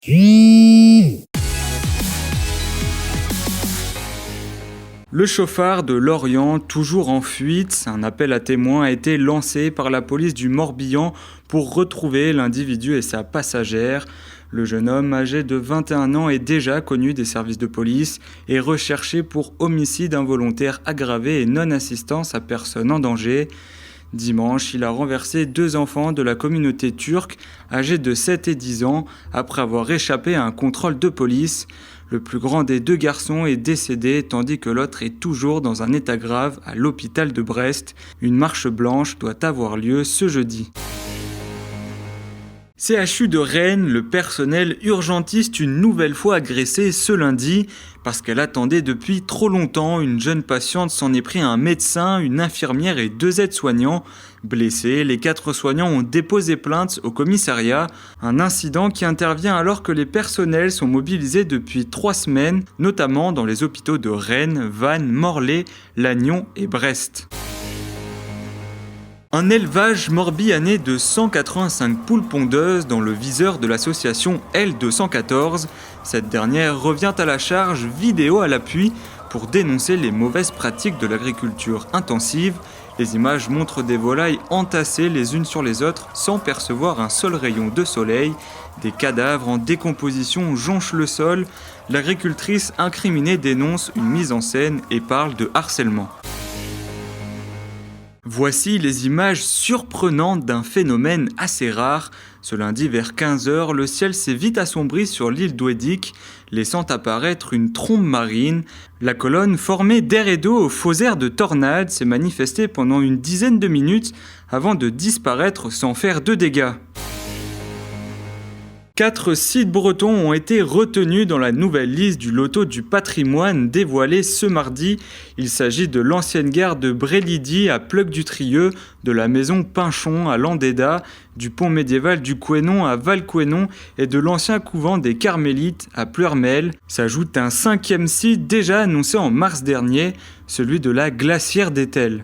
Le chauffard de Lorient, toujours en fuite, un appel à témoins a été lancé par la police du Morbihan pour retrouver l'individu et sa passagère. Le jeune homme, âgé de 21 ans, est déjà connu des services de police et recherché pour homicide involontaire aggravé et non-assistance à personne en danger. Dimanche, il a renversé 2 enfants de la communauté turque âgés de 7 et 10 ans après avoir échappé à un contrôle de police. Le plus grand des 2 garçons est décédé tandis que l'autre est toujours dans un état grave à l'hôpital de Brest. Une marche blanche doit avoir lieu ce jeudi. CHU de Rennes, le personnel urgentiste une nouvelle fois agressé ce lundi. Parce qu'elle attendait depuis trop longtemps, une jeune patiente s'en est pris à un médecin, une infirmière et 2 aides-soignants. Blessés, les 4 soignants ont déposé plainte au commissariat. Un incident qui intervient alors que les personnels sont mobilisés depuis 3 semaines, notamment dans les hôpitaux de Rennes, Vannes, Morlaix, Lannion et Brest. Un élevage morbihanais de 185 poules pondeuses dans le viseur de l'association L214. Cette dernière revient à la charge, vidéo à l'appui, pour dénoncer les mauvaises pratiques de l'agriculture intensive. Les images montrent des volailles entassées les unes sur les autres sans percevoir un seul rayon de soleil. Des cadavres en décomposition jonchent le sol. L'agricultrice incriminée dénonce une mise en scène et parle de harcèlement. Voici les images surprenantes d'un phénomène assez rare. Ce lundi vers 15h, le ciel s'est vite assombri sur l'île d'Ouedic, laissant apparaître une trombe marine. La colonne formée d'air et d'eau au faux air de tornade s'est manifestée pendant une dizaine de minutes avant de disparaître sans faire de dégâts. 4 sites bretons ont été retenus dans la nouvelle liste du loto du patrimoine dévoilée ce mardi. Il s'agit de l'ancienne gare de Brélidy à Pleuc-du-Trieux, de la maison Pinchon à Landéda, du pont médiéval du Couesnon à Valcouesnon et de l'ancien couvent des Carmélites à Pleurmel. S'ajoute un 5e site déjà annoncé en mars dernier, celui de la glacière d'Etel.